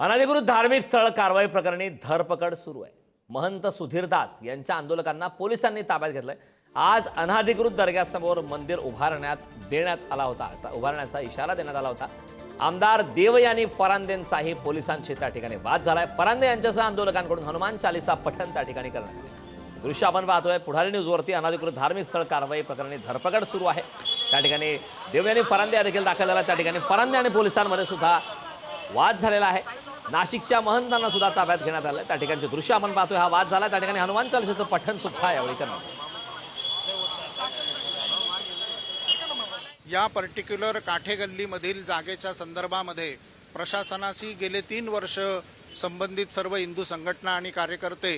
अनधिकृत धार्मिक स्थळ कारवाई प्रकरणी धरपकड सुरू आहे। महंत सुधीर दास यांच्या आंदोलकांना पोलिसांनी ताब्यात घेतलंय। आज अनधिकृत दर्ग्यासमोर मंदिर उभारण्याचा इशारा देण्यात आला होता। आमदार देवयानी फरांदेंचाही पोलिसांशी त्या ठिकाणी वाद झालाय। फरांदे यांच्यासह आंदोलकांकडून हनुमान चालीसा पठण त्या ठिकाणी करण्यात आलं। दृश्य आपण पाहतोय पुढारी न्यूजवरती। अनधिकृत धार्मिक स्थळ कारवाई प्रकरणी धरपकड सुरू आहे। त्या ठिकाणी देवयानी फरांदे देखील दाखल झाला। त्या ठिकाणी फरांदे आणि पोलिसांमध्ये सुद्धा वाद झालेला आहे। नाशिकच्या महंतांना सुद्धा ताब्यात घेण्यात आलं। त्या ठिकाणचे दृश्य आपण पाहतोय। हा वाद झाला। त्या ठिकाणी हनुमान चालीसाचं पठण सुद्धा यावेळी करण्यात आलं। या पर्टिक्युलर काठेगल्लीमधील जागेच्या संदर्भामध्ये प्रशासनाशी गेले 3 वर्ष संबंधित सर्व हिंदू संघटना आणि कार्यकर्ते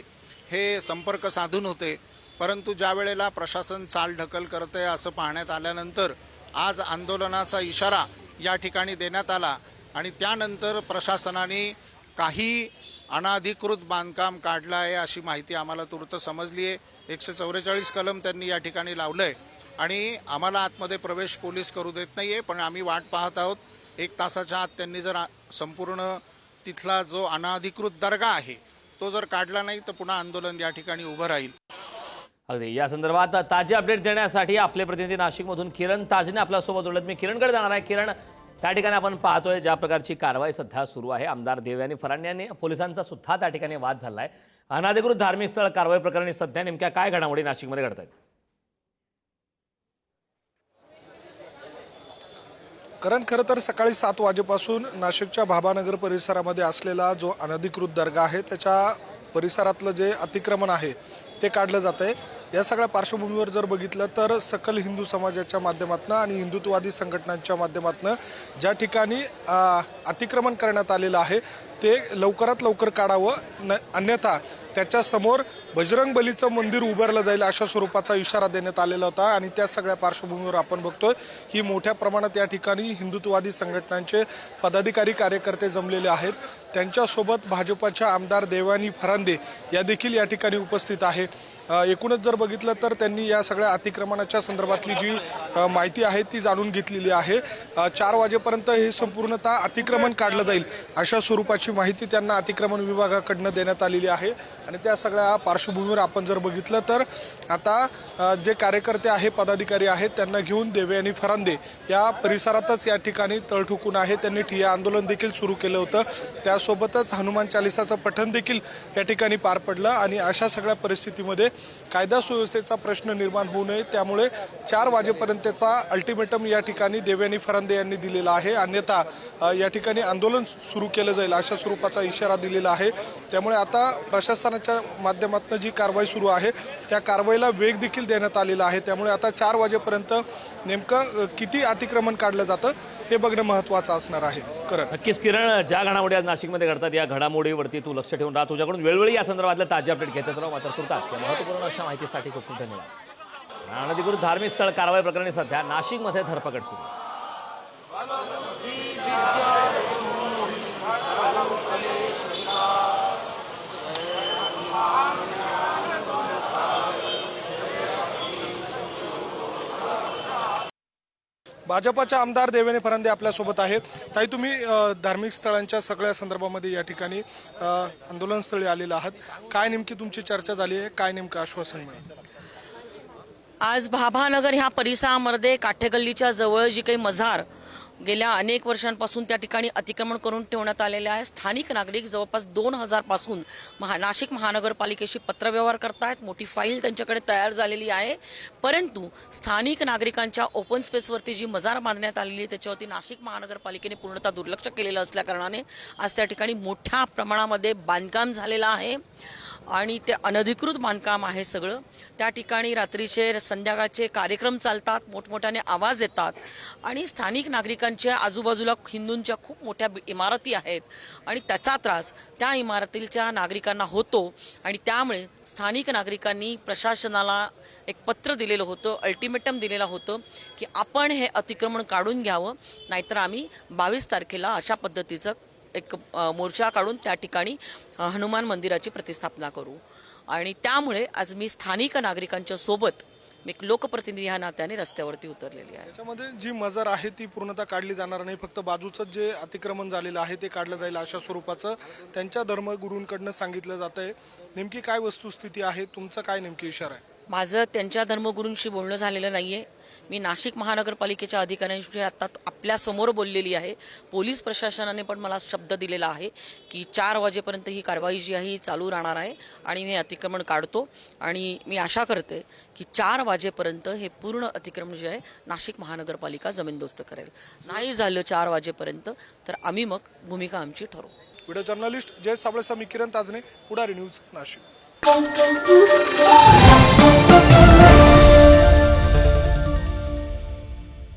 हे संपर्क साधून होते, परंतु ज्या वेळेला प्रशासन चालढकल करते असं पाहण्यात आल्यानंतर आज आंदोलनाचा इशारा या ठिकाणी देण्यात आला आणि त्यानंतर प्रशासनाने काही अनधिकृत बांधकाम काढलं आहे अशी माहिती आम्हाला तूर्त समजली आहे। 144 कलम त्यांनी या ठिकाणी लावलंय आणि आम्हाला आतमध्ये प्रवेश पोलीस करू देत नाहीये, पण आम्ही वाट पाहत आहोत। 1 तासाच्या आत त्यांनी जर संपूर्ण तिथला जो अनधिकृत दर्गा आहे तो जर काढला नाही तर पुन्हा आंदोलन या ठिकाणी उभं राहील। अगदी या संदर्भात ताजे अपडेट देण्यासाठी आपले प्रतिनिधी नाशिकमधून किरण ताजने आपल्यासोबत जोडलेत। मी किरणकडे जाणार आहे। किरण, त्या ठिकाणी आपण पाहतोय ज्या प्रकारची कारवाई सध्या सुरू आहे। आमदार देवयानी फरांदे यांनी पोलिसांचा सुद्धा त्या ठिकाणी वाद झालाय। अनधिकृत धार्मिक स्थळ कारवाई प्रकरणी सध्या नेमक्या काय घडामोडी नाशिकमध्ये घडत आहेत? कारण खरं तर सकाळी 7 वाजेपासून नाशिकच्या भाभानगर परिसरामध्ये असलेला जो अनधिकृत दर्गा आहे त्याच्या परिसरातलं जे अतिक्रमण आहे ते काढलं जात आहे। या सगळ्या पार्श्वभूमीवर जर बघितलं तर सकल हिंदू समाजाच्या माध्यमातून आणि हिंदुत्ववादी संघटनांच्या माध्यमातून ज्या ठिकाणी अतिक्रमण करण्यात आलेलं आहे ते लवकरात लवकर काढावं, अन्यथा त्याच्यासमोर बजरंग बलीचं मंदिर उभारलं जाईल अशा स्वरूपाचा इशारा देण्यात आलेला होता। आणि त्या सगळ्या पार्श्वभूमीवर आपण बघतोय की मोठ्या प्रमाणात या ठिकाणी हिंदुत्ववादी संघटनांचे पदाधिकारी कार्यकर्ते जमलेले आहेत। त्यांच्यासोबत भाजपच्या आमदार देवयानी फरांदे या देखील या ठिकाणी उपस्थित आहे। एकूणच जर बघितलं तर त्यांनी या सगळ्या अतिक्रमणाच्या संदर्भातली जी माहिती आहे ती जाणून घेतलेली आहे। 4 वाजेपर्यंत हे संपूर्णतः अतिक्रमण काढलं जाईल अशा स्वरूपाची माहिती त्यांना अतिक्रमण विभागाकडनं देण्यात आलेली आहे। आणि त्या सगळ्या पार्श्वभूमीवर आपण जर बघितलं तर आता जे कार्यकर्ते आहे, पदाधिकारी आहेत, त्यांना घेऊन देवयानी फरांदे या परिसरातच या ठिकाणी तळ ठोकून आहे। त्यांनी ठिय्या आंदोलन देखील सुरू केलं होतं। त्यासोबतच हनुमान चालीसाचं पठण देखील या ठिकाणी पार पडलं। आणि अशा सगळ्या परिस्थितीमध्ये कायदा सुव्यवस्थेचा प्रश्न निर्माण होऊ नये त्यामुळे 4 वाजेपर्यंतचा अल्टिमेटम या ठिकाणी देवयानी फरांदे यांनी दिलेला आहे, अन्यथा या ठिकाणी आंदोलन सुरू केलं जाईल अशा स्वरूपाचा इशारा दिलेला आहे। त्यामुळे आता प्रशासनाच्या माध्यमातून जी कारवाई सुरू आहे त्या कारवाईला वेग देखील देण्यात आलेला आहे। त्यामुळे आता 4 वाजेपर्यंत नेमकं किती अतिक्रमण काढलं जातं हे बघणं महत्त्वाचं असणार आहे। नक्कीच किरण, ज्या घडामोडी आज नाशिकमध्ये घडतात या घडामोडीवरती तू लक्ष ठेवून राहा। तुझ्याकडून वेळोवेळी या संदर्भातले ताजे अपडेट घेतच राहू। मात्र तुर्तास या महत्त्वपूर्ण अशा माहितीसाठी खूप खूप धन्यवाद। अनधिकृत धार्मिक स्थळ कारवाई प्रकरणी सध्या नाशिकमध्ये धरपकड सुरू आहे। भाजपच्या आमदार देवयानी फरांदे आपल्यासोबत आहेत। ताई, तुम्ही धार्मिक स्थळांच्या सगळ्या संदर्भामध्ये या ठिकाणी आंदोलनस्थळी आलेला आहात। काय नेमकी तुमची चर्चा झाली आहे? काय नेमकं आश्वासन मिळालं? आज भाभानगर ह्या परिसरामध्ये काठेगल्लीच्या जवळ जी काही मझार गेल्या अनेक वर्षांपासून त्या ठिकाणी अतिक्रमण करून ठेवण्यात आलेले आहे। स्थानिक नागरिक जवळपास 2000 पासून नाशिक महानगरपालिकेशी पत्रव्यवहार करतायत। मोठी फाईल त्यांच्याकडे तयार झालेली आहे, परंतु स्थानिक नागरिकांच्या ओपन स्पेसवरती जी मजार बांधण्यात आलेली आहे त्याच्यावरती नाशिक महानगरपालिकेने पूर्णतः दुर्लक्ष केलेलं असल्याकारणाने आज त्या ठिकाणी मोठ्या प्रमाणामध्ये बांधकाम झालेलं आहे आणि ते अनधिकृत बांधकाम आहे सगळं। त्या ठिकाणी रात्रीचे संध्याकाळचे कार्यक्रम चालतात, मोठमोठ्याने आवाज येतात आणि स्थानिक नागरिकांच्या आजूबाजूला हिंदूंच्या खूप मोठ्या इमारती आहेत आणि त्याचा त्रास त्या इमारतीच्या नागरिकांना होतो। आणि त्यामुळे स्थानिक नागरिकांनी प्रशासनाला एक पत्र दिलेलं होतं, अल्टिमेटम दिलेलं होतं की आपण हे अतिक्रमण काढून घ्यावं, नाहीतर आम्ही 22 तारखेला अशा पद्धतीचं एक मोर्चा काढून त्या ठिकाणी हनुमान मंदिराची प्रतिष्ठापना करू। आणि त्यामुळे आज मी स्थानिक नागरिकांच्या सोबत मी एक लोकप्रतिनिधी ह्या नात्याने रस्त्यावरती उतरलेली आहे. त्याच्यामध्ये जी मजर आहे ती पूर्णतः काढली जाणार नाही, फक्त बाजूचं जे अतिक्रमण झालेलं आहे ते काढलं जाईल अशा स्वरूपाचं त्यांच्या धर्मगुरूंकडनं सांगितलं जात आहे. नेमकी काय वस्तुस्थिती आहे, तुमचा काय नेमकी इशारा आहे? माझं त्यांच्या धर्मगुरूंशी बोलणं झालेलं नाहीये. मी नाशिक महानगरपालिकेच्या अधिकाऱ्यांशी आता आपल्या समोर बोललेली आहे. पोलीस प्रशासनाने पण मला शब्द दिलेला आहे की 4 वाजेपर्यंत ही कारवाई जी आहे ही चालू राहणार आहे आणि मी अतिक्रमण काढतो आणि मी आशा करते की 4 वाजेपर्यंत हे पूर्ण अतिक्रमण जे आहे नाशिक महानगरपालिका जमीनदोस्त करेल. नाही झालं 4 वाजेपर्यंत तर आम्ही मग भूमिका आमची ठरवू. व्हिडिओ जर्नलिस्ट जय साबळेसह मी किरण ताजने, पुढारी न्यूज, नाशिक.